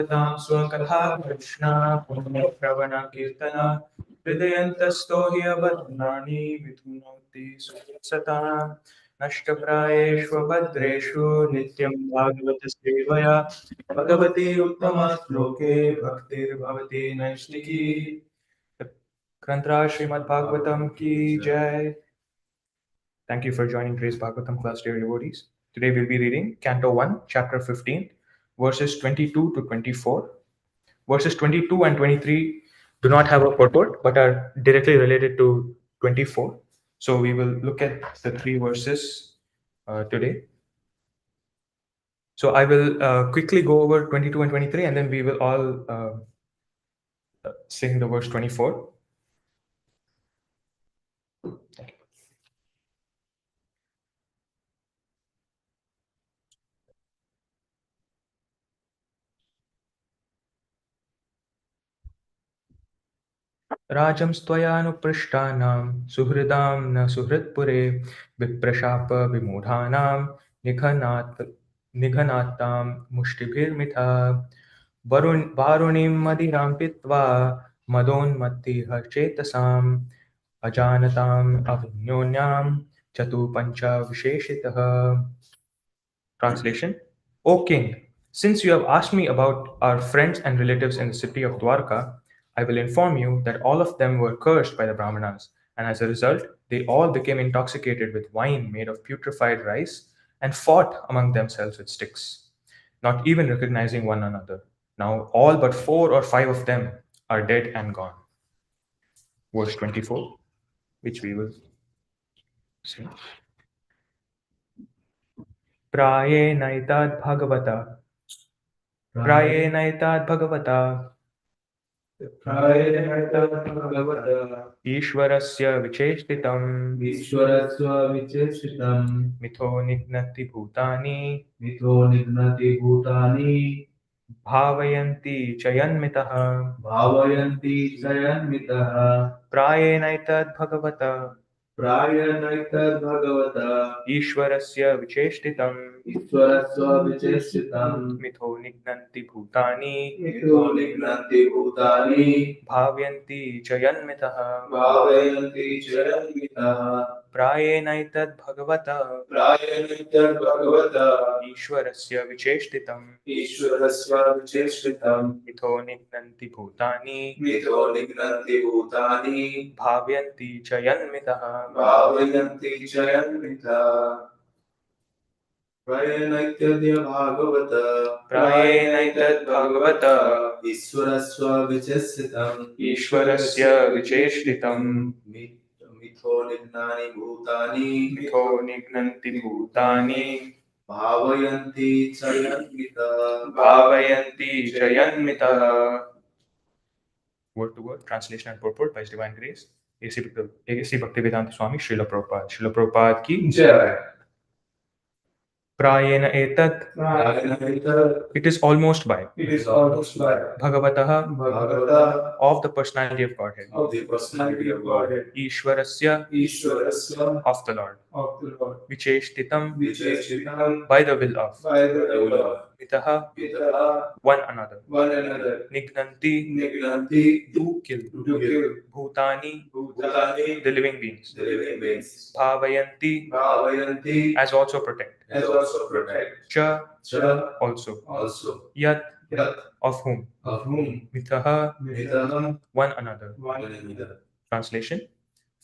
स्वकथा कृष्णा पुण्यश्रवण कीर्तना हृदयन्तस्तो हि अबध्नानि विधुनोति सुसता नष्टप्रायेष्वभद्रेषु नित्यं भागवत सेवया भगवती उत्तमश्लोके भक्तिर्भवति नैष्टिकी ग्रंथराज श्रीमद् भागवतम की जय. Thank you for joining today's Bhagavatam class, dear devotees. Today we'll be reading Canto 1, Chapter 15, verses 22 to 24. Verses 22 and 23 do not have a purport but are directly related to 24. So we will look at the three verses today. So I will quickly go over 22 and 23 and then we will all sing the verse 24. Thank you. राजं स्त्वयानुपृष्टानां सुहृदां न सुहृत्पुरे विप्रशाप विमूढानां निघनात्तां मुष्टिभिर्मिथा वारुणीं मदिरां पीत्वा मदोन्मत्तिः चेतसाम् अजानताम् अविन्योन्यां चतु पञ्चविशेषितः. Translation: O king, since you have asked me about our friends and relatives in the city of Dwarka, I will inform you that all of them were cursed by the Brahmanas, and as a result, they all became intoxicated with wine made of putrefied rice and fought among themselves with sticks, not even recognizing one another. Now, all but 4 or 5 of them are dead and gone. Verse 24, which we will see. प्रायेणैताद्भगवता ईश्वरस्य विचेष्टितं मिथो निघ्नति भूतानि भावयन्ति च यन्मितः प्रायेणैतद्भगवता ईश्वरस्य विचेष्टितं मिथो निघ्नन्ति भूतानि भावयन्ति च यन्मितः प्रायेणैतद्भगवता ईश्वरस्य विचेष्टितं मिथो निघ्नन्ति भूतानि भावयन्ति च यन्मितः प्रायेणैतद्भगवता ईश्वरस्य विचेष्टितं मिथो निघ्नन्ति भूतानि भावयन्ति च यन्मितः. Word to word translation and purport by His Divine Grace A.C. Bhaktivedanta Swami Srila Prabhupada ki jai. Prayena etat, it is almost by. Bhagavatah, of the personality of Godhead. Ishwarasya, of the Lord. Vicheshtitam, by the will of. Mitaha, one another. Nignanti, to kill. Bhutani, the living beings. Bhavayanti, as also protect. Cha, also. Yat, of whom. Mitaha, one another. Translation: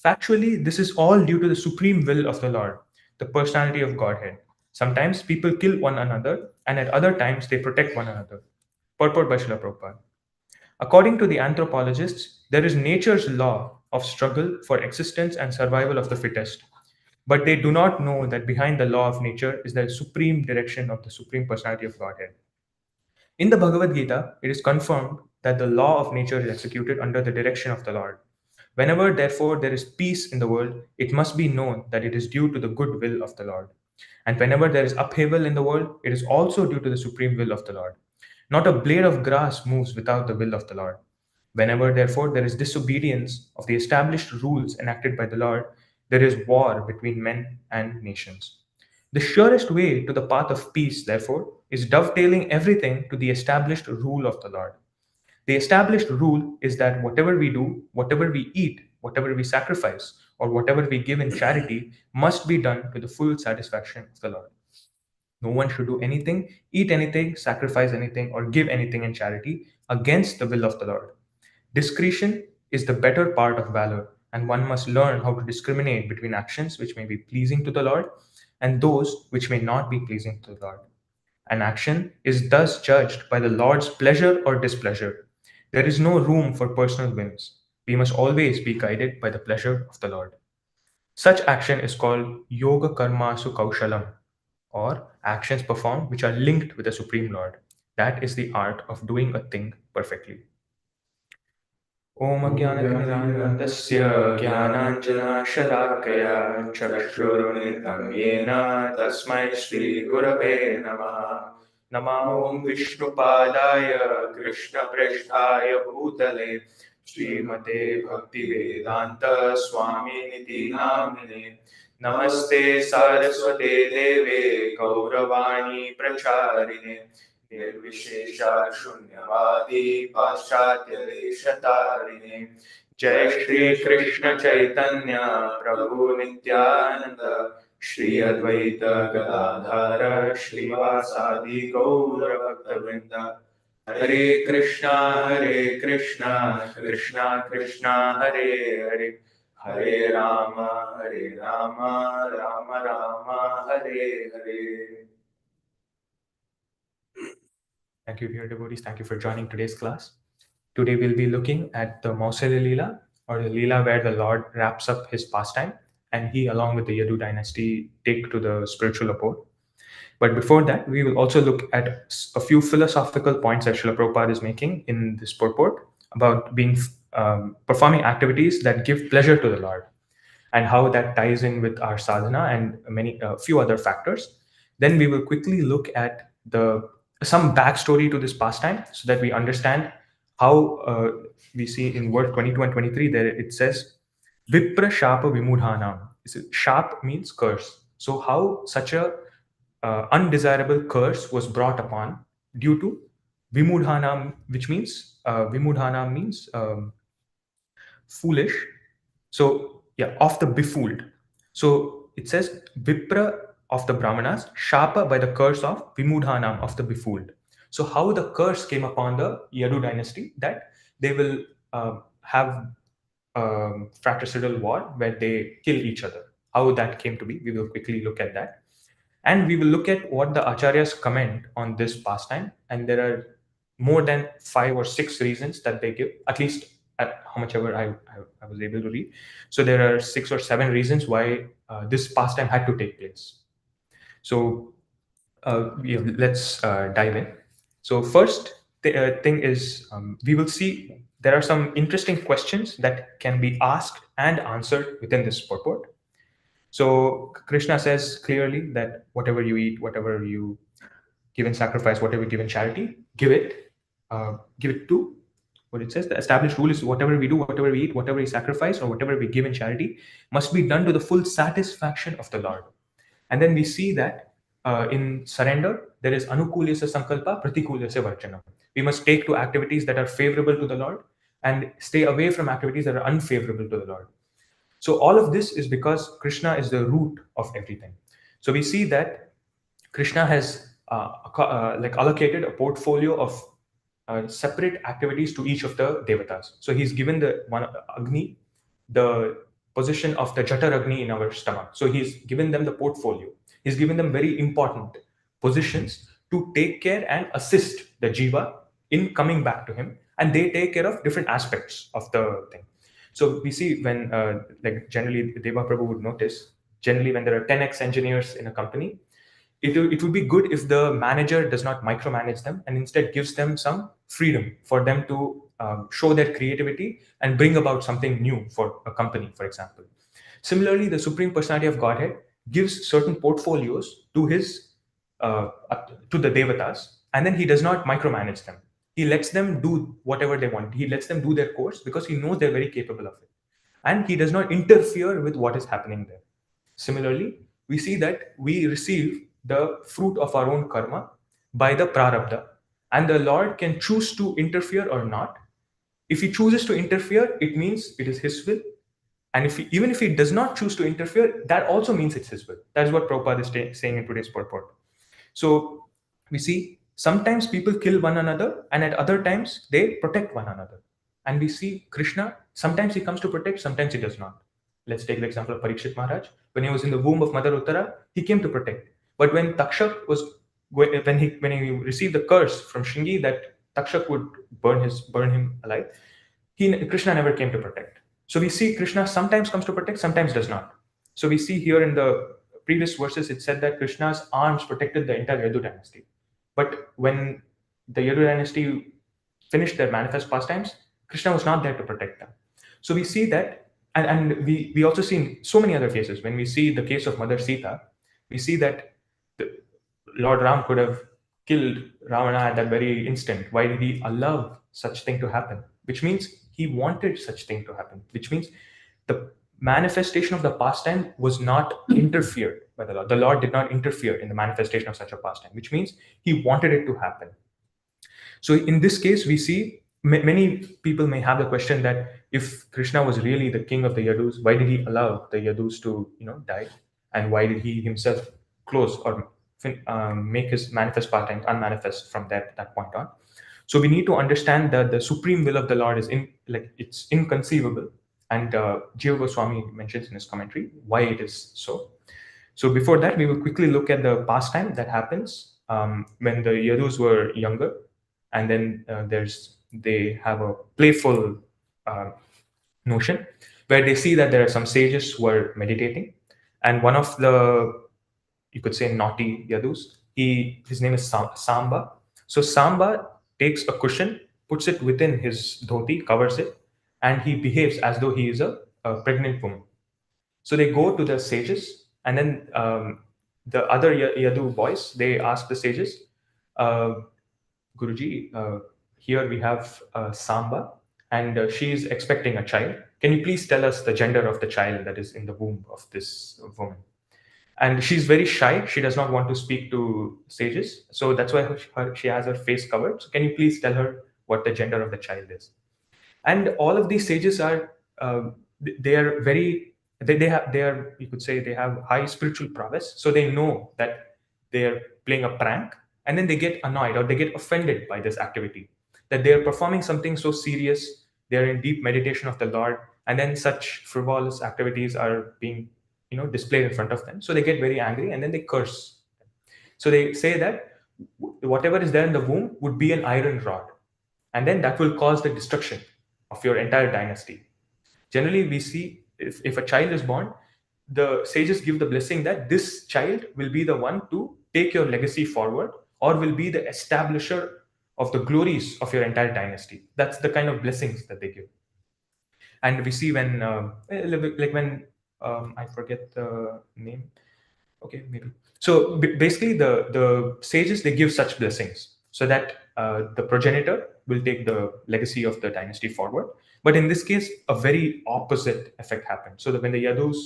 factually, this is all due to the supreme will of the Lord, the personality of Godhead. Sometimes people kill one another, and at other times they protect one another. Purport by Srila Prabhupada. According to the anthropologists, there is nature's law of struggle for existence and survival of the fittest. But they do not know that behind the law of nature is the supreme direction of the Supreme Personality of Godhead. In the Bhagavad Gita, it is confirmed that the law of nature is executed under the direction of the Lord. Whenever, therefore, there is peace in the world, it must be known that it is due to the good will of the Lord. And whenever there is upheaval in the world, it is also due to the supreme will of the Lord. Not a blade of grass moves without the will of the Lord. Whenever, therefore, there is disobedience of the established rules enacted by the Lord, there is war between men and nations. The surest way to the path of peace, therefore, is dovetailing everything to the established rule of the Lord. The established rule is that whatever we do, whatever we eat, whatever we sacrifice, or whatever we give in charity must be done to the full satisfaction of the Lord. No one should do anything, eat anything, sacrifice anything, or give anything in charity against the will of the Lord. Discretion is the better part of valor, and one must learn how to discriminate between actions which may be pleasing to the Lord and those which may not be pleasing to the Lord. An action is thus judged by the Lord's pleasure or displeasure. There is no room for personal whims. We must always be guided by the pleasure of the Lord. Such action is called Yoga Karma Kaushalam, or actions performed which are linked with the Supreme Lord. That is the art of doing a thing perfectly. ॐ ज्ञानतिमिरान्धस्य ज्ञानाञ्जनशलाकया चक्षुरुन्मिलितं येन तस्मै श्रीगुरवे नमः। नमो ॐ विष्णुपादाय कृष्णप्रेष्ठाय भूतले श्रीमते भक्तिवेदान्त स्वामिनिति नामिने। नमस्ते सारस्वते देवे गौरवाणी प्रचारिणे निर्विशेषा शून्यवादी पाश्चात्यदेशतारिणे। जय श्री कृष्ण चैतन्य प्रभु नित्यानंद श्री अद्वैत गदाधर श्रीवासादि गौर भक्तवृंद। हरे कृष्णा कृष्णा कृष्णा हरे हरे, हरे Ram Ram Ram Hare Hare. Thank you, dear devotees. Thank you for joining today's class. Today we'll be looking at the Mausala Leela, or the Leela where the Lord wraps up his pastime and he, along with the Yadu dynasty, take to the spiritual abode. But before that, we will also look at a few philosophical points that Srila Prabhupada is making in this purport about being performing activities that give pleasure to the Lord, and how that ties in with our sadhana and many few other factors. Then we will quickly look at some backstory to this pastime so that we understand how we see in word 22 and 23 there it says Vipra Shapa Vimudhanam. Shap means curse. So how such a undesirable curse was brought upon due to Vimudhanam, which means Vimudhanam means foolish. So yeah, of the befooled. So it says Vipra of the Brahmanas, Shapa by the curse of Vimudhanam of the befooled. So how the curse came upon the Yadu dynasty that they will have fratricidal war where they kill each other. How that came to be, we will quickly look at that. And we will look at what the acharyas comment on this pastime. And there are more than 5 or 6 reasons that they give, at least at how much ever I was able to read. So there are 6 or 7 reasons why this pastime had to take place. So yeah, let's dive in. So first thing is we will see there are some interesting questions that can be asked and answered within this purport. So Krishna says clearly that whatever you eat, whatever you give in sacrifice, whatever you give in charity, give it to what it says. The established rule is whatever we do, whatever we eat, whatever we sacrifice, or whatever we give in charity must be done to the full satisfaction of the Lord. And then we see that in surrender, there is anukulyasya sankalpa, pratikulyasya varjanam. We must take to activities that are favorable to the Lord and stay away from activities that are unfavorable to the Lord. So all of this is because Krishna is the root of everything. So we see that Krishna has allocated a portfolio of separate activities to each of the devatas. So he's given the one Agni the position of the Jatar Agni in our stomach. So he's given them the portfolio. He's given them very important positions to take care and assist the jiva in coming back to him, and they take care of different aspects of the thing. So we see when like generally Deva Prabhu would notice, generally when there are 10x engineers in a company, it would be good if the manager does not micromanage them and instead gives them some freedom for them to show their creativity and bring about something new for a company, for example. Similarly, the Supreme Personality of Godhead gives certain portfolios to his to the devatas, and then he does not micromanage them. He lets them do whatever they want. He lets them do their course because he knows they're very capable of it, and he does not interfere with what is happening there. Similarly, we see that we receive the fruit of our own karma by the prarabdha, and the Lord can choose to interfere or not. If he chooses to interfere, it means it is his will. And even if he does not choose to interfere, that also means it's his will. That is what Prabhupada is saying in today's purport. So we see sometimes people kill one another, and at other times they protect one another. And we see Krishna, sometimes he comes to protect, sometimes he does not. Let's take the example of Parikshit Maharaj. When he was in the womb of Mother Uttara, he came to protect. But when Takshak was when he received the curse from Shringi that Takshak would burn him alive, Krishna never came to protect. So we see Krishna sometimes comes to protect, sometimes does not. So we see here in the previous verses, it said that Krishna's arms protected the entire Yadu dynasty. But when the Yadu dynasty finished their manifest pastimes, Krishna was not there to protect them. So we see that, and we also see in so many other cases. When we see the case of Mother Sita, we see that Lord Ram could have killed Ravana at that very instant. Why did he allow such thing to happen? Which means he wanted such thing to happen. Which means the manifestation of the pastime was not interfered by the Lord. The Lord did not interfere in the manifestation of such a pastime, which means he wanted it to happen. So in this case, we see many people may have the question that if Krishna was really the king of the Yadus, why did he allow the Yadus to die, and why did he himself close or make his manifest part-time unmanifest from that point on? So we need to understand that the supreme will of the Lord is it's inconceivable, and Jiva Goswami mentions in his commentary why it is so. So before that, we will quickly look at the pastime that happens when the Yadus were younger, and then they have a playful notion where they see that there are some sages who are meditating, and one of the, you could say, naughty Yadus, his name is Samba. So Samba takes a cushion, puts it within his dhoti, covers it, and he behaves as though he is a pregnant woman. So they go to the sages, and then the other Yadu boys, they ask the sages, Guruji, here we have Samba, and she is expecting a child. Can you please tell us the gender of the child that is in the womb of this woman? And she's very shy. She does not want to speak to sages. So that's why she has her face covered. So can you please tell her what the gender of the child is? And all of these sages are, they are very, they are, you could say, they have high spiritual prowess. So they know that they are playing a prank, and then they get annoyed or they get offended by this activity, that they are performing something so serious. They are in deep meditation of the Lord, and then such frivolous activities are being displayed in front of them. So they get very angry, and then they curse. So they say that whatever is there in the womb would be an iron rod, and then that will cause the destruction of your entire dynasty. Generally, we see if a child is born, the sages give the blessing that this child will be the one to take your legacy forward, or will be the establisher of the glories of your entire dynasty. That's the kind of blessings that they give. And we see when I forget the name. Okay, maybe. So basically, the sages, they give such blessings so that the progenitor will take the legacy of the dynasty forward. But in this case, a very opposite effect happened. So that when the Yadus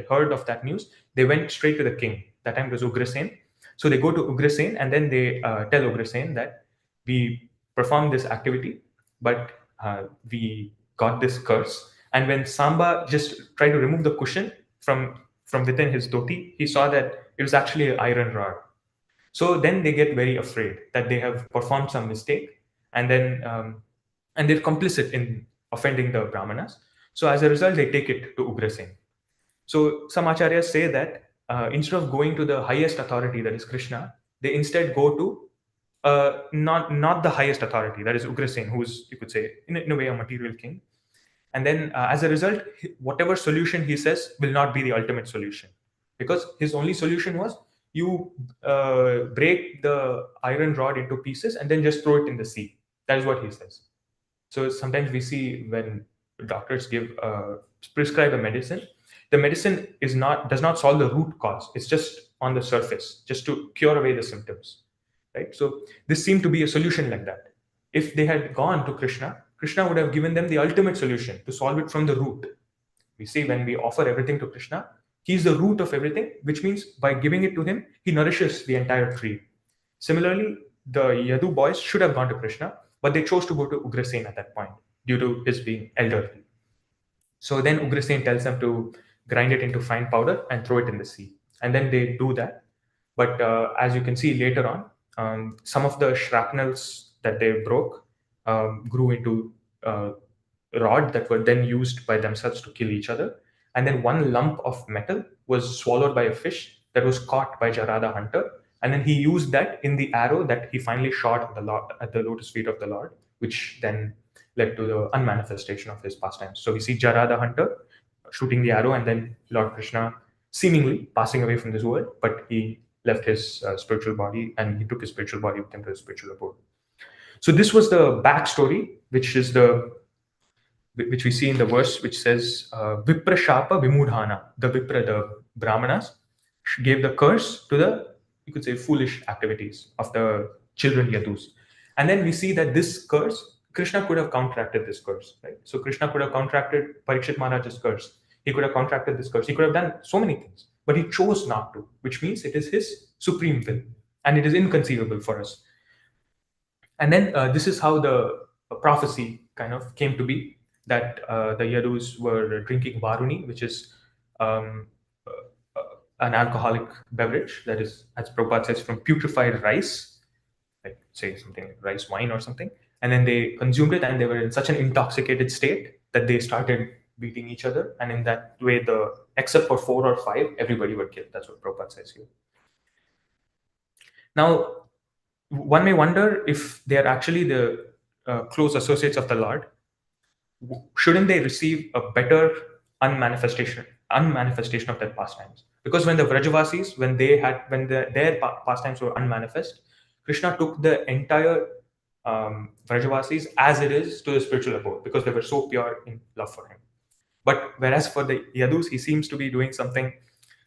heard of that news, they went straight to the king. That time it was Ugrasen. So they go to Ugrasen, and then they tell Ugrasen that we performed this activity, but we got this curse. And when Samba just tried to remove the cushion from within his dhoti, he saw that it was actually an iron rod. So then they get very afraid that they have performed some mistake, and then and they're complicit in offending the brahmanas. So as a result, they take it to Ugrasen. So some acharyas say that instead of going to the highest authority, that is Krishna, they instead go to not the highest authority, that is Ugrasen, who is, you could say, in a way, a material king. And then as a result, whatever solution he says will not be the ultimate solution, because his only solution was you break the iron rod into pieces and then just throw it in the sea. That is what he says. So sometimes we see when doctors prescribe a medicine, the medicine does not solve the root cause. It's just on the surface, just to cure away the symptoms, right? So this seemed to be a solution like that. If they had gone to Krishna, Krishna would have given them the ultimate solution to solve it from the root. We see when we offer everything to Krishna, He's the root of everything, which means by giving it to him, he nourishes the entire tree. Similarly, the Yadu boys should have gone to Krishna, but they chose to go to Ugrasen at that point due to his being elderly. So then Ugrasen tells them to grind it into fine powder and throw it in the sea. And then they do that. But as you can see later on, some of the shrapnels that they broke grew into rod that were then used by themselves to kill each other. And then one lump of metal was swallowed by a fish that was caught by Jarada hunter. And then he used that in the arrow that he finally shot at the lotus feet of the Lord, which then led to the unmanifestation of his pastimes. So we see Jarada hunter shooting the arrow, and then Lord Krishna seemingly passing away from this world, but he left his spiritual body and he took his spiritual body with him to his spiritual abode. So this was the backstory, which we see in the verse, which says Vipra Shapa Vimudhana. The Vipra, the Brahmanas, gave the curse to the, you could say, foolish activities of the children Yadus. And then we see that this curse, Krishna could have counteracted this curse, right? So Krishna could have counteracted Parikshit Maharaj's curse. He could have counteracted this curse. He could have done so many things, but he chose not to, which means it is his supreme will, and it is inconceivable for us. And then this is how the prophecy kind of came to be, that the Yadus were drinking Varuni, which is an alcoholic beverage that is, as Prabhupada says, from putrefied rice, like say something like rice wine or something. And then they consumed it and they were in such an intoxicated state that they started beating each other. And in that way, except for 4 or 5, everybody were killed. That's what Prabhupada says here. Now, one may wonder if they are actually the close associates of the Lord. Shouldn't they receive a better unmanifestation of their pastimes? Because when the Vrajavasis, when their pastimes were unmanifest, Krishna took the entire Vrajavasis as it is to the spiritual abode, because they were so pure in love for him. But whereas for the Yadus, he seems to be doing something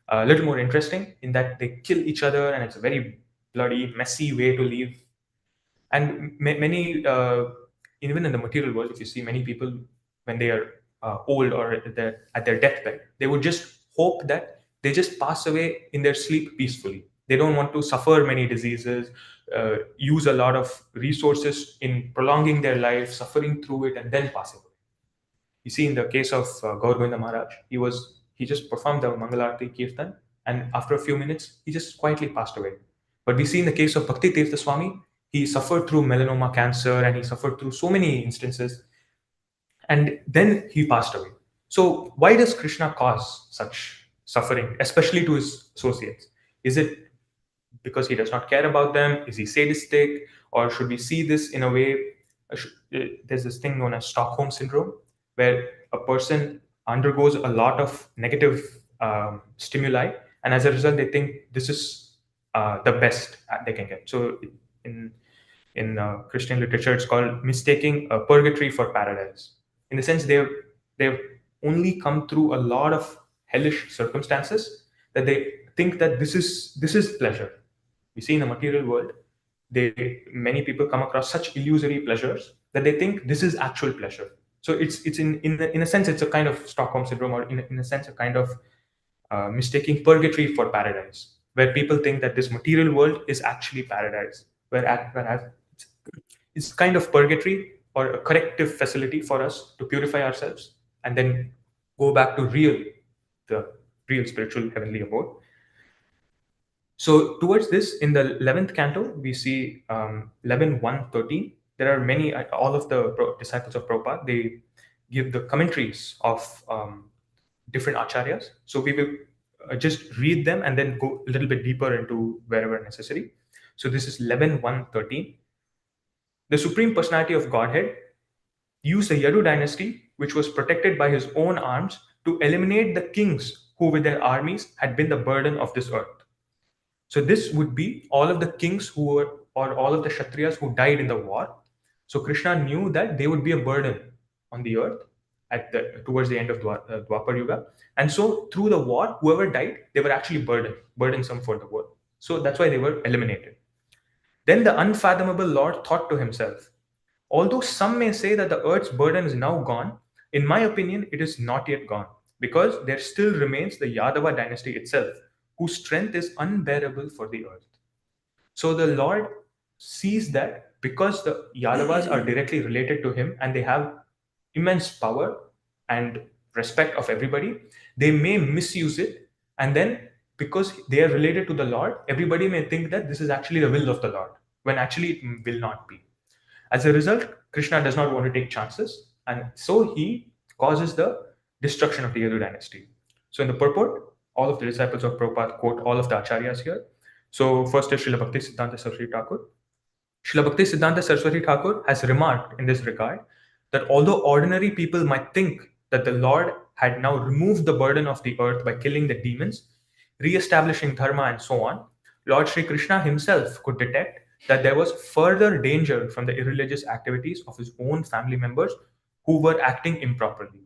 a little more interesting, in that they kill each other, and it's a very bloody, messy way to live. And many, even in the material world, if you see many people when they are old or at their deathbed, they would just hope that they just pass away in their sleep peacefully. They don't want to suffer many diseases, use a lot of resources in prolonging their life, suffering through it, and then passing away. You see, in the case of Gaur Govinda Maharaj, he just performed the Mangalarti Kirtan, and after a few minutes, he just quietly passed away. But we see in the case of Bhakti Tirtha Swami, he suffered through melanoma cancer, and he suffered through so many instances, and then he passed away. So why does Krishna cause such suffering, especially to his associates? Is it because he does not care about them? Is he sadistic? Or should we see this in a way? There's this thing known as Stockholm syndrome, where a person undergoes a lot of negative stimuli, and as a result, they think this is the best they can get. So in Christian literature, it's called mistaking a purgatory for paradise. In the sense, they've only come through a lot of hellish circumstances that they think that this is pleasure. We see in the material world, many people come across such illusory pleasures that they think this is actual pleasure. So it's in a sense, it's a kind of Stockholm syndrome, or in a sense, a kind of mistaking purgatory for paradise, where people think that this material world is actually paradise, whereas it's kind of purgatory, or a corrective facility for us to purify ourselves and then go back to the real spiritual heavenly abode. So towards this, in the 11th canto, we see 11.1.13. There are many, all of the disciples of Prabhupada, they give the commentaries of different acharyas. So we will just read them and then go a little bit deeper into wherever necessary. So this is 11.1.13. The Supreme Personality of Godhead used the Yadu dynasty, which was protected by his own arms, to eliminate the kings who with their armies had been the burden of this earth. So this would be all of the kings or all of the Kshatriyas who died in the war. So Krishna knew that they would be a burden on the earth towards the end of Dwapar Yuga. And so through the war, whoever died, they were actually burdensome for the world. So that's why they were eliminated. Then the unfathomable Lord thought to himself, although some may say that the earth's burden is now gone, in my opinion, it is not yet gone, because there still remains the Yadava dynasty itself, whose strength is unbearable for the earth. So the Lord sees that because the Yadavas are directly related to him and they have immense power and respect of everybody, they may misuse it. And then because they are related to the Lord, everybody may think that this is actually the will of the Lord, when actually it will not be. As a result, Krishna does not want to take chances, and so he causes the destruction of the Yadu dynasty. So in the purport, all of the disciples of Prabhupada quote all of the acharyas here. So first is Srila Bhakti Siddhanta Saraswati Thakur. Srila Bhakti Siddhanta Saraswati Thakur has remarked in this regard that although ordinary people might think that the Lord had now removed the burden of the earth by killing the demons, re-establishing dharma and so on, Lord Sri Krishna himself could detect that there was further danger from the irreligious activities of his own family members who were acting improperly.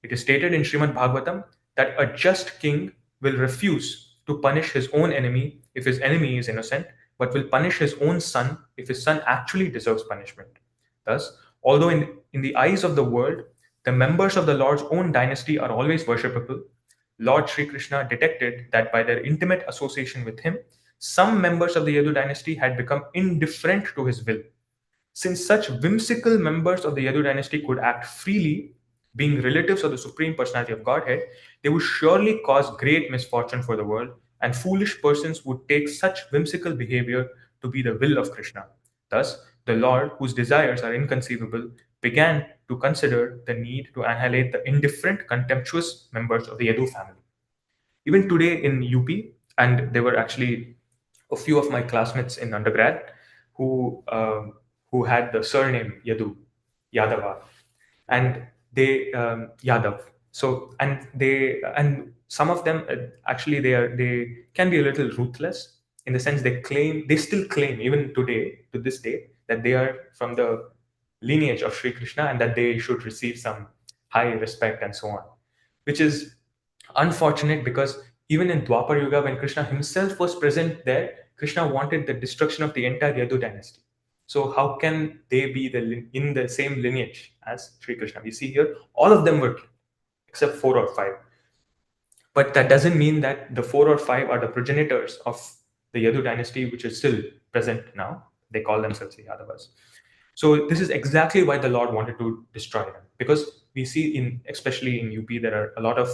It is stated in Srimad Bhagavatam that a just king will refuse to punish his own enemy if his enemy is innocent, but will punish his own son if his son actually deserves punishment. Thus, although in the eyes of the world, the members of the Lord's own dynasty are always worshipable, Lord Sri Krishna detected that by their intimate association with him, some members of the Yadu dynasty had become indifferent to his will. Since such whimsical members of the Yadu dynasty could act freely, being relatives of the Supreme Personality of Godhead, they would surely cause great misfortune for the world, and foolish persons would take such whimsical behavior to be the will of Krishna. Thus, the Lord, whose desires are inconceivable, began to consider the need to annihilate the indifferent, contemptuous members of the Yadu family. Even today in UP, and there were actually a few of my classmates in undergrad who had the surname Yadava, and they Yadav. So and some of them actually they can be a little ruthless in the sense they still claim even today to this day that they are from the lineage of Sri Krishna and that they should receive some high respect and so on, which is unfortunate because even in Dwapar Yuga, when Krishna himself was present there, Krishna wanted the destruction of the entire Yadu dynasty. So how can they be in the same lineage as Sri Krishna? We see here all of them were killed except 4 or 5. But that doesn't mean that the 4 or 5 are the progenitors of the Yadu dynasty, which is still present now. They call themselves the Yadavas. So this is exactly why the Lord wanted to destroy them, because we see especially in UP, there are a lot of,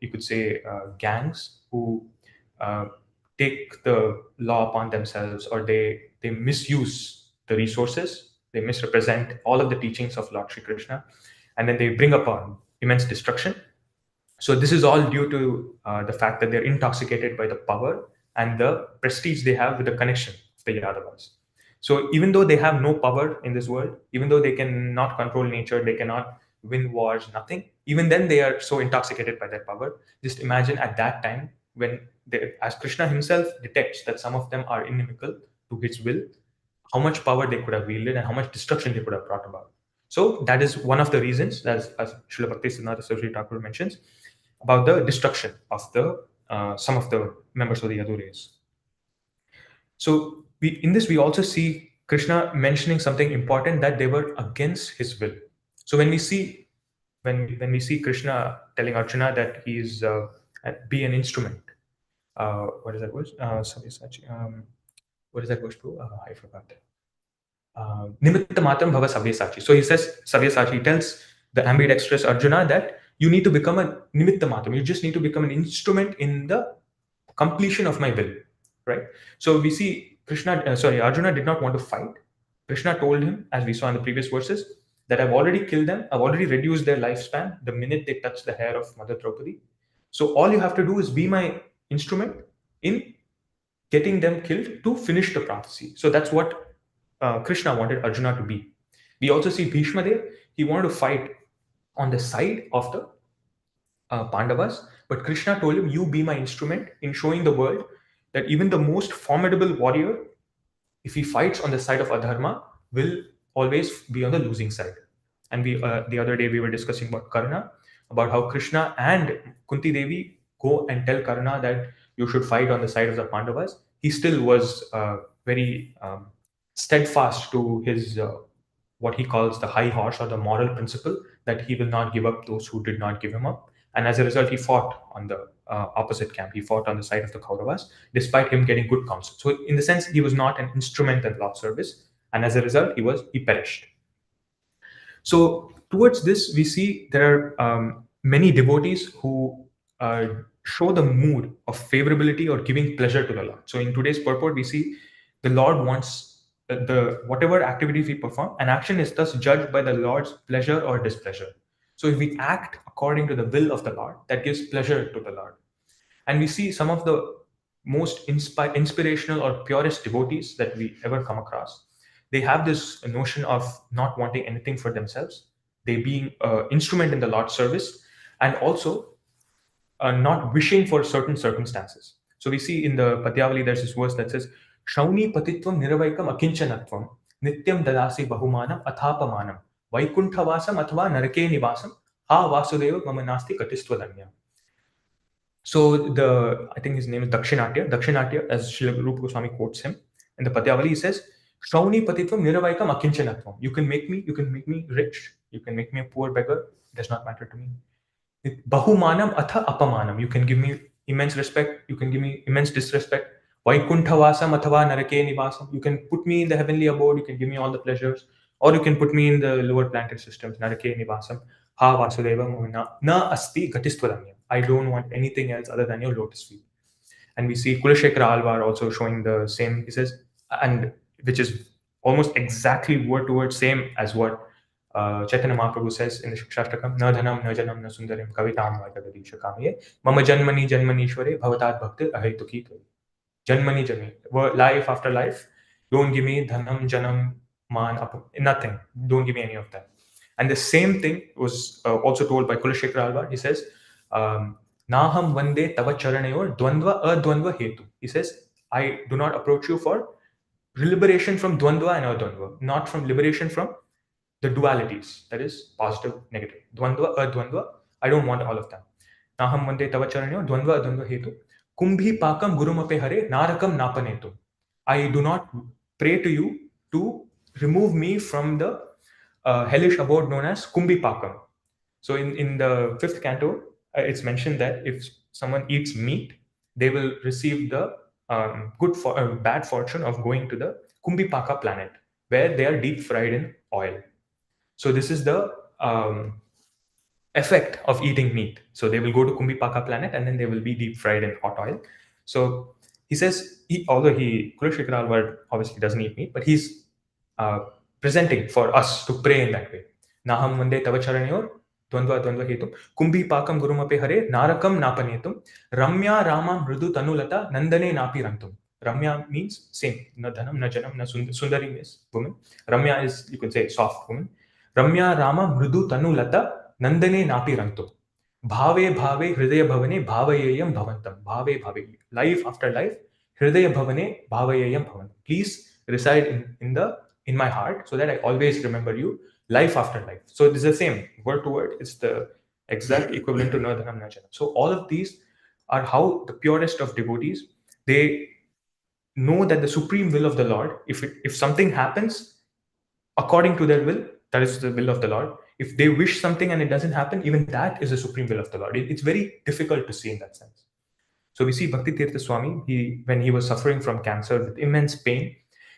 you could say, gangs who uh, take the law upon themselves, or they misuse the resources, they misrepresent all of the teachings of Lord Sri Krishna, and then they bring upon immense destruction. So this is all due to the fact that they're intoxicated by the power and the prestige they have with the connection of the Yadavas. So even though they have no power in this world, even though they cannot control nature, they cannot win wars, nothing, even then they are so intoxicated by their power. Just imagine at that time when as Krishna himself detects that some of them are inimical to his will, how much power they could have wielded and how much destruction they could have brought about. So that is one of the reasons, as Srila Bhakti Siddhanta Saraswati Thakur mentions, about the destruction of the some of the members of the Yadu race. So in this we also see Krishna mentioning something important, that they were against his will. So when we see Krishna telling Arjuna that he's be an instrument, what is that verse? What is that verse to? I forgot. Nimitta matram bhava savyasachi. So he says savyasachi. He tells the ambidextrous Arjuna that you need to become a nimitta matram. You just need to become an instrument in the completion of my will, right? So we see Arjuna did not want to fight. Krishna told him, as we saw in the previous verses, that I've already killed them. I've already reduced their lifespan the minute they touch the hair of Mother Draupadi. So all you have to do is be my instrument in getting them killed to finish the prophecy. So that's what Krishna wanted Arjuna to be. We also see Bhishma there. He wanted to fight on the side of the Pandavas, but Krishna told him, "You be my instrument in showing the world that even the most formidable warrior, if he fights on the side of adharma, will always be on the losing side." And we the other day we were discussing about Karna, about how Krishna and Kunti Devi go and tell Karna that you should fight on the side of the Pandavas. He still was very steadfast to his what he calls the high horse, or the moral principle, that he will not give up those who did not give him up, And as a result, he fought on the opposite camp. He fought on the side of the Kauravas, despite him getting good counsel. So, in the sense, he was not an instrument in Lord's service, and as a result, he perished. So, towards this, we see there are many devotees who show the mood of favorability or giving pleasure to the Lord. So, in today's purport, we see the Lord wants the whatever activities we perform, an action is thus judged by the Lord's pleasure or displeasure. So, if we act according to the will of the Lord, that gives pleasure to the Lord. And we see some of the most inspirational or purest devotees that we ever come across. They have this notion of not wanting anything for themselves, they being an instrument in the Lord's service, and also not wishing for certain circumstances. So we see in the Patyavali, there's this verse that says, Shauni patitvam niravaikam akinchanatvam nityam dadasi bahumanam athapamanam vaikunthavasam athva narake nivasam ha vasudeva mama nasti katistvadanya. So I think his name is Dakshinatya. Dakshinatya, as Srila Rupa Goswami quotes him in the Patyavali, he says, Shrauni patitvam niravaikam akinchanatvam. You can make me rich. You can make me a poor beggar. It does not matter to me. Bahumanam atha apamanam. You can give me immense respect. You can give me immense disrespect. Vaikunthavasam athava narake nivasam. You can put me in the heavenly abode. You can give me all the pleasures. Or you can put me in the lower planetary systems. Narake nivasam. Ha vasudeva na asti gatistvaramya. I don't want anything else other than your lotus feet. And we see Kulashekara Alvar also showing the same. He says, and which is almost exactly word to word same as what Chaitanya Mahaprabhu says in the Shastakam, Na dhanam, na janam, na sundarim, kavitam vaitagadisha kamiye, mama janmani janmanishware, bhavatat bhaktir ahetuki kari. Janmani janmani, life after life, don't give me dhanam, janam, man, nothing. Don't give me any of that. And the same thing was also told by Kulashekara Alvar. He says, Naham vande tava charanayor dvandva advandva hetu. He says, I do not approach you for liberation from dvandva and advandva, not from liberation from the dualities, that is positive, negative. Dvandva, advandva, I don't want all of them. Naham vande tava charanayor dvandva advandva hetu. Kumbhi pakam gurumape hare narakam napanetu. I do not pray to you to remove me from the hellish abode known as Kumbhi pakam. So in the 5th canto, it's mentioned that if someone eats meat, they will receive the bad fortune of going to the Kumbhipaka planet, where they are deep fried in oil. So this is the effect of eating meat. So they will go to Kumbhipaka planet and then they will be deep fried in hot oil. So he says, although Kulashekara Alvar obviously doesn't eat meat, but he's presenting for us to pray in that way. Naham vande tava charanayor dvandva dvandva hetum kumbhi pakam gurumape hare narakam napanetum ramya rama mridu tanulata nandane napi rantum. Ramya means same. Na dhanam, na janam, na sundari means woman. Ramya is, you can say, soft woman. Ramya rama mridu tanulata nandane napi rantum. Bhave bhave hridaya bhavane bhavayayam bhavantam. Bhave bhave. Life after life. Hridaya bhavane bhavayayam bhavantam. Please reside in my heart so that I always remember you life after life. So it is the same word to word. It's the exact equivalent to Nardhanam Najanam. So all of these are how the purest of devotees, they know that the supreme will of the Lord, if something happens according to their will, that is the will of the Lord. If they wish something and it doesn't happen, even that is the supreme will of the Lord. It's very difficult to see in that sense. So we see Bhakti Tirtha Swami, when he was suffering from cancer with immense pain,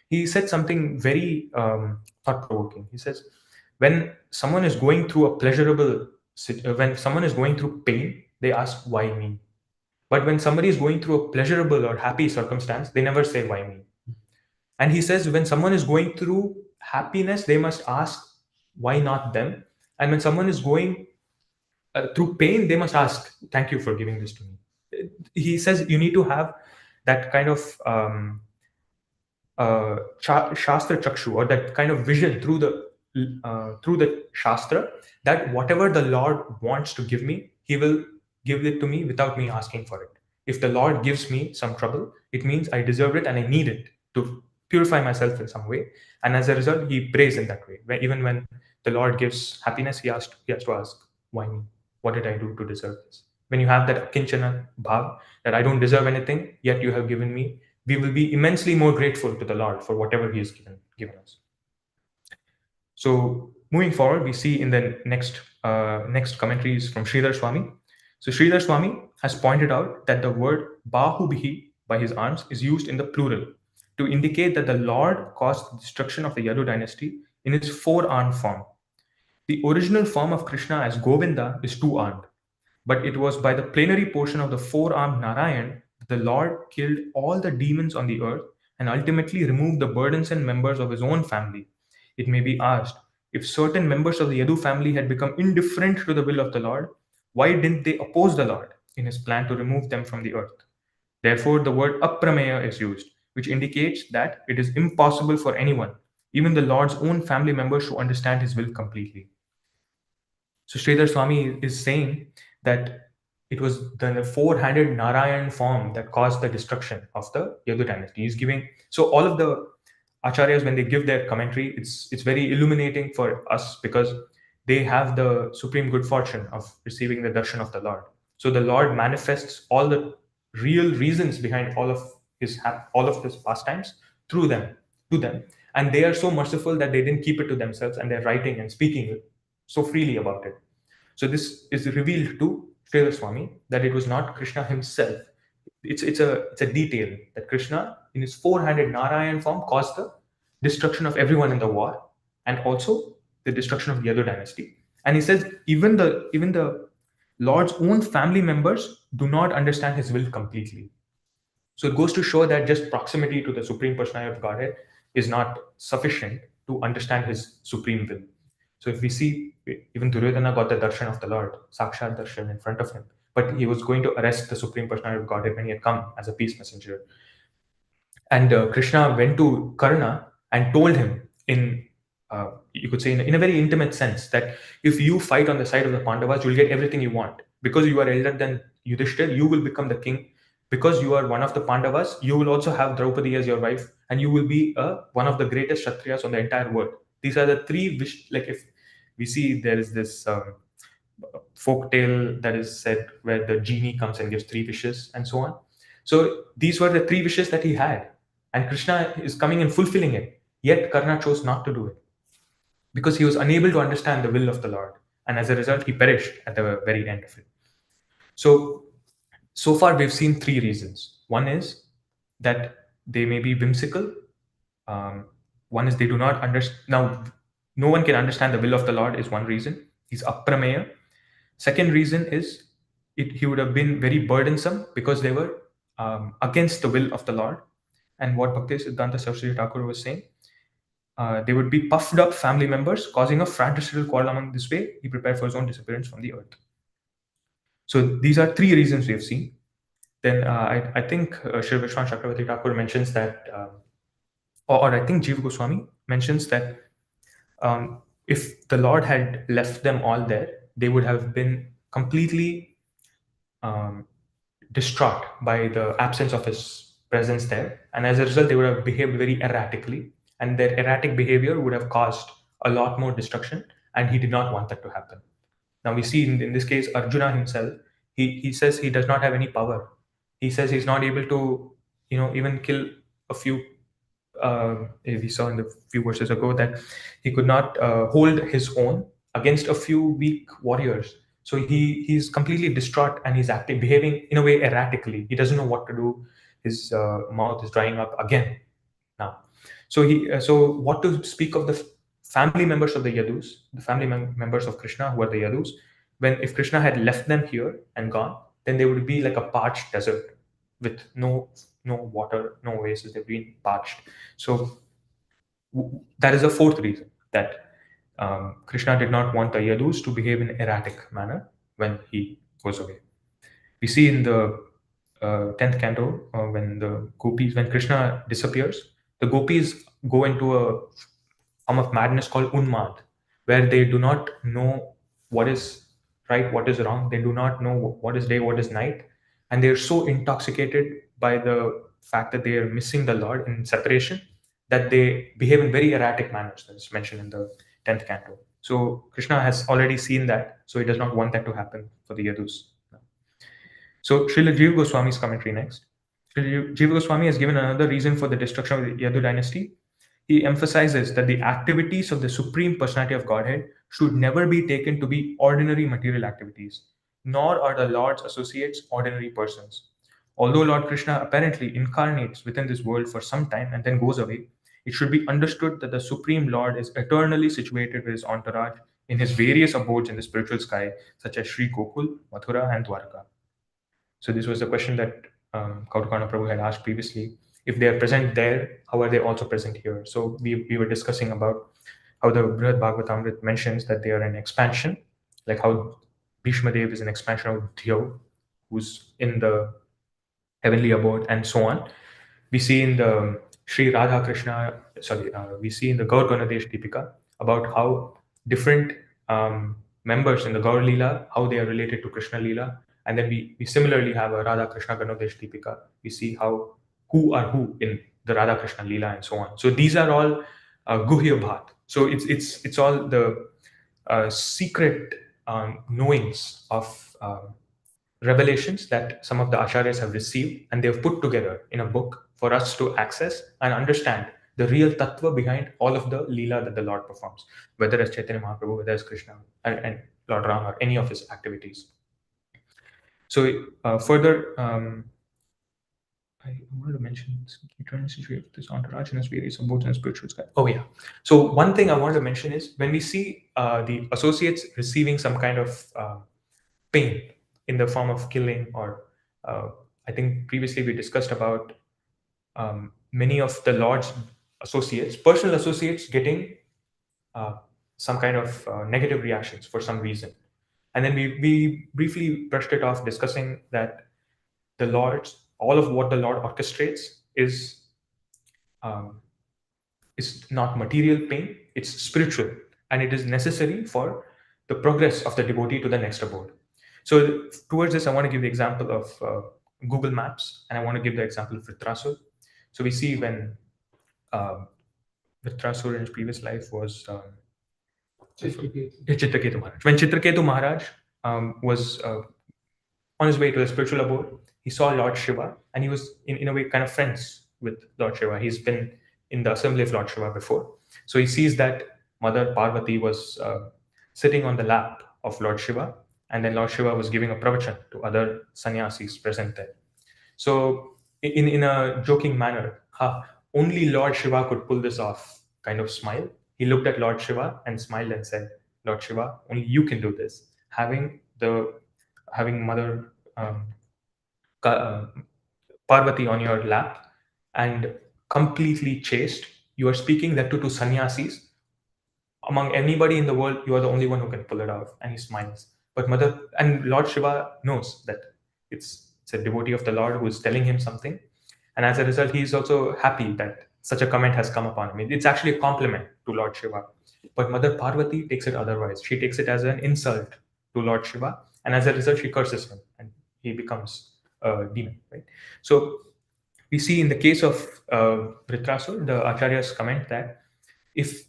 he said something very thought-provoking. He says, when someone is going through when someone is going through pain, they ask, why me? But when somebody is going through a pleasurable or happy circumstance, they never say, why me? And he says, when someone is going through happiness, they must ask, why not them? And when someone is going through pain, they must ask, thank you for giving this to me. He says you need to have that kind of Shastra Chakshu, or that kind of vision through the Shastra, that whatever the Lord wants to give me, He will give it to me without me asking for it. If the Lord gives me some trouble, it means I deserve it and I need it to purify myself in some way. And as a result, He prays in that way. Even when the Lord gives happiness, He has to ask, why me? What did I do to deserve this? When you have that akinchana bhav, that I don't deserve anything, yet you have given me, we will be immensely more grateful to the Lord for whatever He has given us. So moving forward, we see in the next commentaries from Sridhar Swami. So Sridhar Swami has pointed out that the word Bahubhi, by his arms, is used in the plural to indicate that the Lord caused the destruction of the Yadu dynasty in its four-armed form. The original form of Krishna as Govinda is two-armed, but it was by the plenary portion of the four-armed Narayan that the Lord killed all the demons on the earth and ultimately removed the burdensome members of his own family. It may be asked, if certain members of the Yadu family had become indifferent to the will of the Lord, why didn't they oppose the Lord in his plan to remove them from the earth? Therefore, the word aprameya is used, which indicates that it is impossible for anyone, even the Lord's own family members, to understand his will completely. So Sridhar Swami is saying that it was the four-handed Narayan form that caused the destruction of the Yadu dynasty. He's giving, so all of the acharyas, when they give their commentary, it's very illuminating for us because they have the supreme good fortune of receiving the darshan of the Lord. So the Lord manifests all the real reasons behind all of his pastimes through them, to them, and they are so merciful that they didn't keep it to themselves, and they're writing and speaking so freely about it. So this is revealed to Sridhar Swami that it was not Krishna himself. It's a detail that Krishna, in his four-handed Narayan form, caused the destruction of everyone in the war and also the destruction of the Yadu dynasty. And he says even the Lord's own family members do not understand his will completely. So it goes to show that just proximity to the Supreme Personality of Godhead is not sufficient to understand his supreme will. So if we see, even Duryodhana got the darshan of the Lord, Sakshat darshan in front of him, but he was going to arrest the Supreme Personality of Godhead when he had come as a peace messenger. And Krishna went to Karna and told him you could say in a very intimate sense, that if you fight on the side of the Pandavas, you'll get everything you want. Because you are elder than Yudhishthir, you will become the king. Because you are one of the Pandavas, you will also have Draupadi as your wife, and you will be one of the greatest Kshatriyas on the entire world. These are the three wish. Like if we see there is this folk tale that is said where the genie comes and gives three wishes and so on. So these were the three wishes that he had, and Krishna is coming and fulfilling it. Yet Karna chose not to do it because he was unable to understand the will of the Lord, and as a result, he perished at the very end of it. So far we've seen three reasons. One is that they may be whimsical. One is they do not understand. Now, no one can understand the will of the Lord is one reason. He's aprameya. Second reason is he would have been very burdensome because they were against the will of the Lord. And what Bhakti Siddhanta Saraswati Thakur was saying, they would be puffed up family members, causing a fratricidal quarrel among. This way, he prepared for his own disappearance from the earth. So these are three reasons we have seen. Then I think Shri Vishwan Chakravarti Thakur mentions that, or I think Jiva Goswami mentions that if the Lord had left them all there, they would have been completely distraught by the absence of his presence there. And as a result, they would have behaved very erratically. And their erratic behavior would have caused a lot more destruction. And he did not want that to happen. Now we see in this case, Arjuna himself, he says he does not have any power. He says he's not able to, even kill a few. We saw in the few verses ago that he could not hold his own against a few weak warriors. So he's completely distraught and he's behaving in a way erratically. He doesn't know what to do. His mouth is drying up again now. So what to speak of the family members of the Yadus, the family members of Krishna who are the Yadus? If Krishna had left them here and gone, then they would be like a parched desert with no water, no oasis. They've been parched. So that is the fourth reason that Krishna did not want the Yadus to behave in an erratic manner when he goes away. We see in the 10th canto when Krishna disappears, the gopis go into a form of madness called unmad, where they do not know what is right, what is wrong. They do not know what is day, what is night, and they are so intoxicated by the fact that they are missing the Lord in separation that they behave in very erratic manners. That's mentioned in the 10th canto. So Krishna has already seen that, so he does not want that to happen for the Yadus. So Srila Jiva Goswami's commentary next. Srila Jiva Goswami has given another reason for the destruction of the Yadu dynasty. He emphasizes that the activities of the Supreme Personality of Godhead should never be taken to be ordinary material activities. nor are the Lord's associates ordinary persons. Although Lord Krishna apparently incarnates within this world for some time and then goes away, it should be understood that the Supreme Lord is eternally situated with his entourage in his various abodes in the spiritual sky, such as Sri Gokul, Mathura, and Dwarka. So this was the question that Kautakana Prabhu had asked previously. If they are present there, how are they also present here? So we were discussing about how the Brihad Bhagavatamrit mentions that they are an expansion, like how Bhishma Dev is an expansion of Dhyo, who's in the heavenly abode, and so on. We see in the Sri Radha Krishna, we see in the Gaur Ganadesh Deepika about how different members in the Gaur Leela, how they are related to Krishna Leela. And then we similarly have a Radha Krishna Ganadesh Deepika. We see how who are who in the Radha Krishna Leela and so on. So these are all Guhya Bhat. So it's all the secret knowings of revelations that some of the acharyas have received and they have put together in a book for us to access and understand the real tattva behind all of the leela that the Lord performs, whether as Chaitanya Mahaprabhu, whether as Krishna and Lord Ram, or any of his activities. So further, I wanted to mention this entourage and its various abodes and spiritual sky. Oh yeah. So one thing I wanted to mention is when we see the associates receiving some kind of pain in the form of killing, or I think previously we discussed about many of the Lord's associates, personal associates, getting some kind of negative reactions for some reason. And then we briefly brushed it off, discussing that the Lord's, all of what the Lord orchestrates is not material pain, it's spiritual, and it is necessary for the progress of the devotee to the next abode. So towards this, I want to give the example of Google Maps, and I want to give the example of Vritrasur. So we see when Vritrasur in his previous life was Chitraketu Maharaj. When Chitraketu Maharaj was on his way to the spiritual abode, he saw Lord Shiva, and he was in a way kind of friends with Lord Shiva. He's been in the assembly of Lord Shiva before. So he sees that Mother Parvati was sitting on the lap of Lord Shiva, and then Lord Shiva was giving a pravachan to other sannyasis present there. So in a joking manner, only Lord Shiva could pull this off kind of smile. He looked at Lord Shiva and smiled and said, Lord Shiva, only you can do this. Having Mother Parvati on your lap and completely chaste, you are speaking that to two sannyasis. Among anybody in the world, you are the only one who can pull it off. And he smiles. But Mother and Lord Shiva knows that it's a devotee of the Lord who is telling him something. And as a result, he is also happy that such a comment has come upon him. It's actually a compliment to Lord Shiva. But Mother Parvati takes it otherwise. She takes it as an insult to Lord Shiva. And as a result, she curses him and he becomes a demon. Right? So we see in the case of Vritrasur, the acharyas comment that if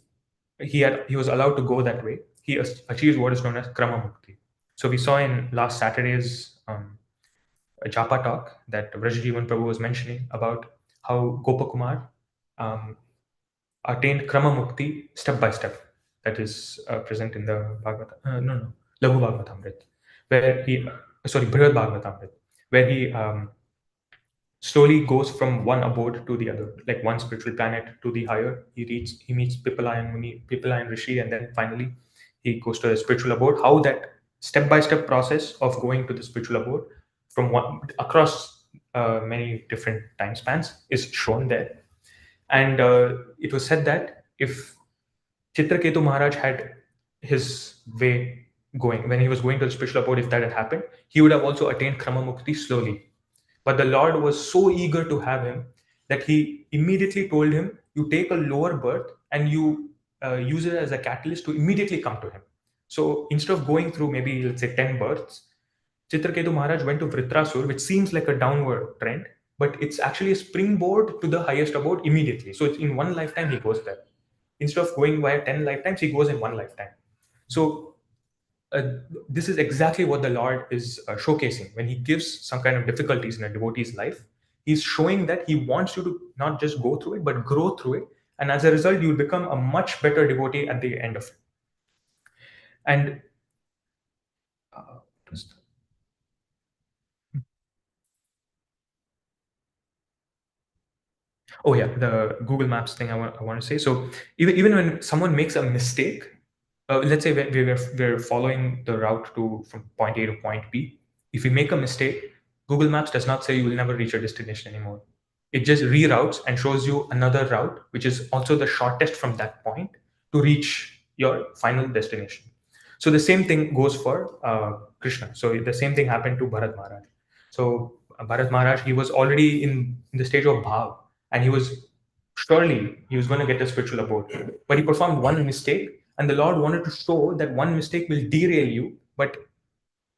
he was allowed to go that way, he achieves what is known as Krama Mukti. So we saw in last Saturday's Japa talk that Vrajjivan Prabhu was mentioning about how Gopakumar attained Krama Mukti step by step. That is present in the Bhagavatam, Laghu Bhagavatamrit, where Brihad Bhagavatamrit, where he slowly goes from one abode to the other, like one spiritual planet to the higher. He meets Pipalayan Muni, Pipalayan Rishi, and then finally he goes to the spiritual abode. How that step-by-step process of going to the spiritual abode from one across many different time spans is shown there. And it was said that if Chitraketu Maharaj had his way going, when he was going to the spiritual abode, if that had happened, he would have also attained Krama Mukti slowly. But the Lord was so eager to have him that he immediately told him, you take a lower birth and you use it as a catalyst to immediately come to him. So instead of going through maybe, let's say, 10 births, Chitraketu Maharaj went to Vritrasur, which seems like a downward trend, but it's actually a springboard to the highest abode immediately. So it's in one lifetime he goes there. Instead of going via 10 lifetimes, he goes in one lifetime. So this is exactly what the Lord is showcasing when he gives some kind of difficulties in a devotee's life. He's showing that he wants you to not just go through it, but grow through it. And as a result, you'll become a much better devotee at the end of it. And Oh yeah, the Google Maps thing I want to say. So even when someone makes a mistake, let's say we're following the route to from point A to point B. If we make a mistake, Google Maps does not say you will never reach your destination anymore. It just reroutes and shows you another route, which is also the shortest from that point to reach your final destination. So the same thing goes for Krishna. So the same thing happened to Bharat Maharaj. So Bharat Maharaj, he was already in the stage of bhav, and he was going to get the spiritual abode, but he performed one mistake, and the Lord wanted to show that one mistake will derail you, but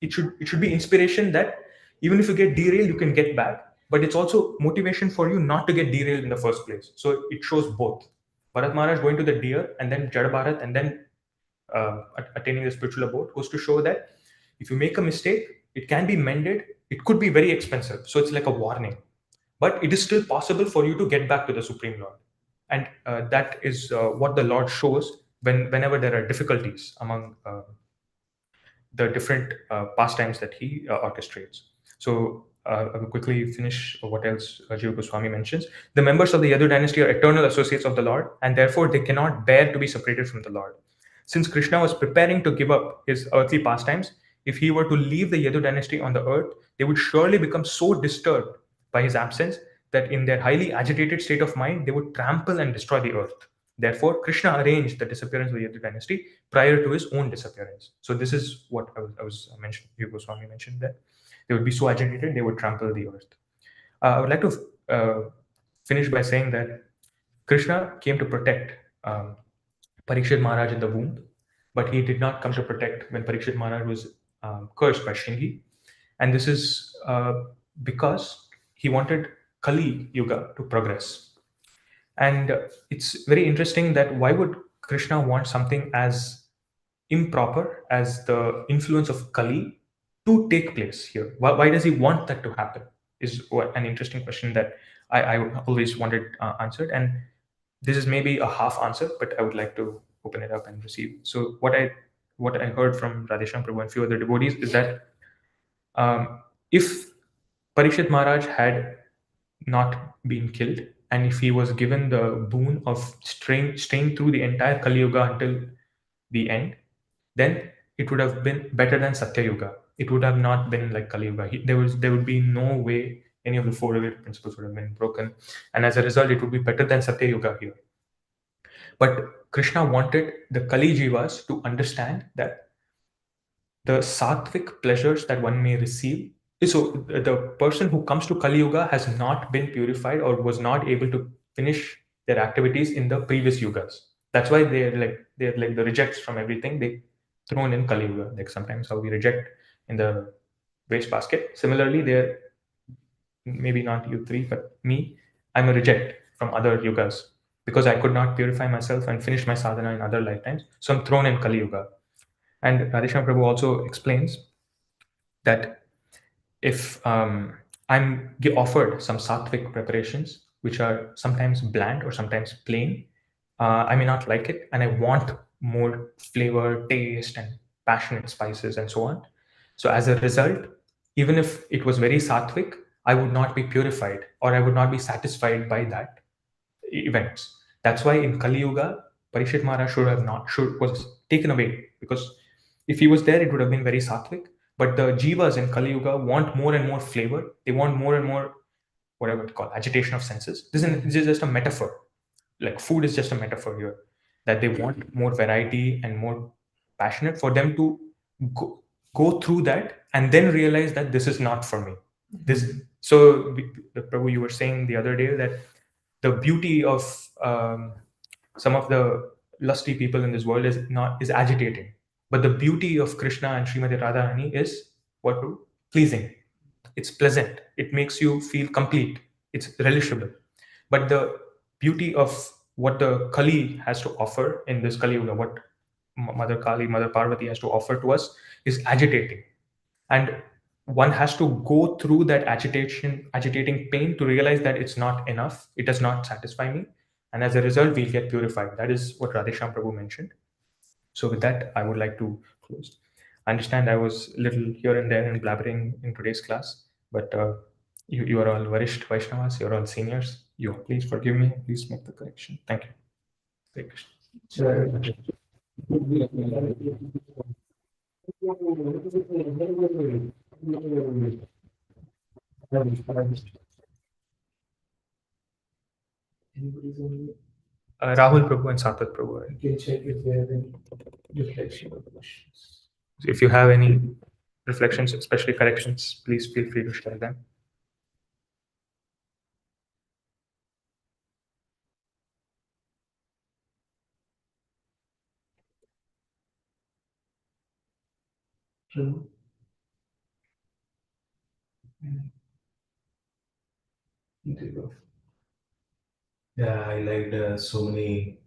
it should be inspiration that even if you get derailed, you can get back. But it's also motivation for you not to get derailed in the first place. So it shows both. Bharat Maharaj going to the deer, and then Jada Bharat, and then attaining the spiritual abode goes to show that if you make a mistake, it can be mended. It could be very expensive. So it's like a warning, but it is still possible for you to get back to the Supreme Lord. And that is what the Lord shows whenever there are difficulties among the different pastimes that he orchestrates. So I will quickly finish what else Jiva Goswami mentions. The members of the Yadu dynasty are eternal associates of the Lord, and therefore they cannot bear to be separated from the Lord. Since Krishna was preparing to give up his earthly pastimes, if he were to leave the Yadu dynasty on the earth, they would surely become so disturbed by his absence that in their highly agitated state of mind, they would trample and destroy the earth. Therefore, Krishna arranged the disappearance of the Yadu dynasty prior to his own disappearance. So this is what I was mentioned. Jiva Goswami mentioned that they would be so agitated they would trample the earth. I would like to finish by saying that Krishna came to protect Parikshit Maharaj in the womb, but he did not come to protect when Parikshit Maharaj was cursed by Shringi. And this is because he wanted Kali Yuga to progress. And it's very interesting that why would Krishna want something as improper as the influence of Kali to take place here? Why does he want that to happen? Is an interesting question that I always wanted answered. And this is maybe a half answer, but I would like to open it up and receive. So what I heard from Radhesham Prabhu and few other devotees is that if Parikshit Maharaj had not been killed, and if he was given the boon of staying through the entire Kali Yuga until the end, then it would have been better than Satya Yuga. It would have not been like Kali Yuga. There would be no way any of the four related principles would have been broken, and as a result, it would be better than Satya Yuga here. But Krishna wanted the Kali Jivas to understand that the sattvic pleasures that one may receive. So the person who comes to Kali Yuga has not been purified or was not able to finish their activities in the previous yugas. That's why they're like the rejects from everything they thrown in Kali Yuga. Like sometimes how we reject in the waste basket. Similarly, they're maybe not you three, but me. I'm a reject from other yugas because I could not purify myself and finish my sadhana in other lifetimes. So I'm thrown in Kali Yuga. And Radhesham Prabhu also explains that if I'm offered some sattvic preparations, which are sometimes bland or sometimes plain, I may not like it, and I want more flavor, taste, and passionate spices and so on. So as a result, even if it was very sattvic, I would not be purified or I would not be satisfied by that events. That's why in Kali Yuga, Parikshit Maharaj should was taken away, because if he was there, it would have been very sattvic. But the jivas in Kali Yuga want more and more flavor. They want more and more whatever it's called agitation of senses. This is just a metaphor. Like food is just a metaphor here, that they want more variety and more passionate for them to go through that and then realize that this is not for me. This so Prabhu, you were saying the other day that the beauty of some of the lusty people in this world is agitating, but the beauty of Krishna and Srimati Radharani is what? Pleasing. It's pleasant. It makes you feel complete. It's relishable. But the beauty of what the Kali has to offer in this Kali Yuga, what Mother Kali, Mother Parvati has to offer to us, is agitating. And one has to go through that agitating pain to realize that it's not enough. It does not satisfy me. And as a result, we'll get purified. That is what Radhesham Prabhu mentioned. So with that, I would like to close. I understand I was a little here and there and blabbering in today's class, but you are all Varisht Vaishnavas, you're all seniors. Yo, please forgive me. Please make the correction. Thank you. Hare Krishna. Rahul Prabhu and Satat Prabhu. You can check if they have any reflection of the questions. If you have any reflections, especially corrections, please feel free to share them. Yeah, I liked so many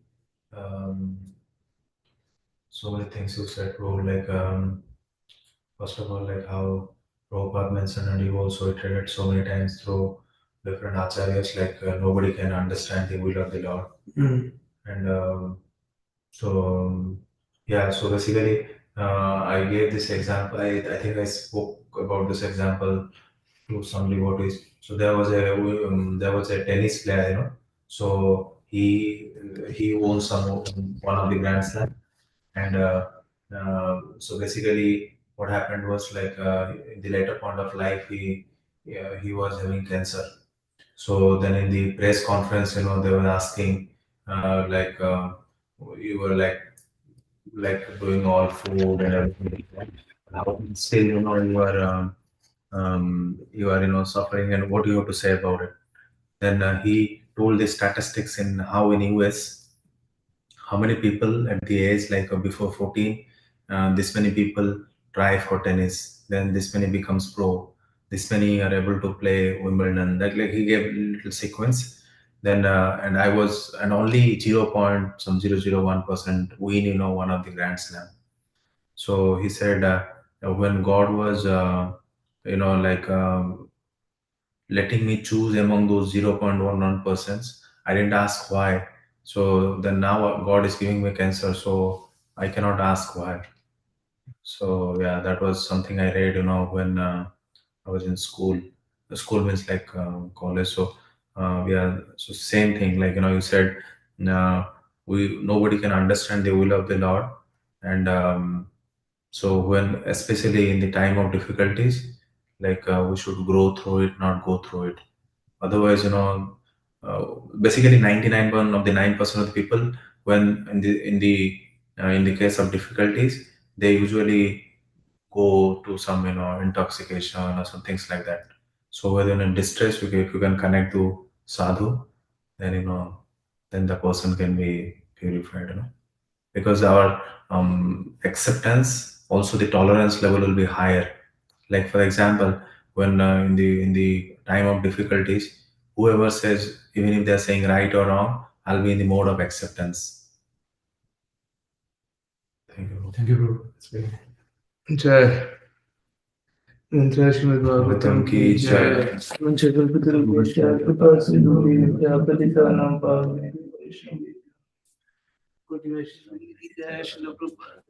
things you said, bro. First of all, like how Prabhupada mentioned, and you also iterated so many times through different acharyas, nobody can understand the will of the Lord. And so, yeah, so basically, I gave this example. I think I spoke about this example to some devotees. So there was a tennis player, you know. So he won one of the Grand Slam, and so basically what happened was in the later point of life he was having cancer. So then in the press conference, you know, they were asking like you were like doing all food and everything. How still you know you are you know suffering, and what do you have to say about it? Then he told the statistics in how in US how many people at the age before 14, this many people try for tennis, then this many becomes pro, this many are able to play Wimbledon. Like he gave little sequence. Then and I was and only 0.001% win, you know, one of the Grand Slam. So he said when God was you know letting me choose among those 0.11%, I didn't ask why. So then now God is giving me cancer, so I cannot ask why. So yeah, that was something I read, you know, when I was in school. The school means college. So yeah, so same thing. Like you know, you said, uh, we nobody can understand the will of the Lord, and so when especially in the time of difficulties, we should grow through it, not go through it. Otherwise, you know, basically 99 of the 9% of the people, when in the case of difficulties, they usually go to some you know intoxication or some things like that. So whether in distress, if you can connect to sadhu, then you know, then the person can be purified. You know, because our acceptance, also the tolerance level will be higher. Like for example, when in the time of difficulties, whoever says, even if they're saying right or wrong, I'll be in the mode of acceptance. Thank you. Thank you, bro. It's very Jai. Jai Srimad Bhagavatam ki Jai. Vanchakalpatarubhishya Kripa Sindhu Jai Pavane Vaishnavi. Jai Srila Prabhupada.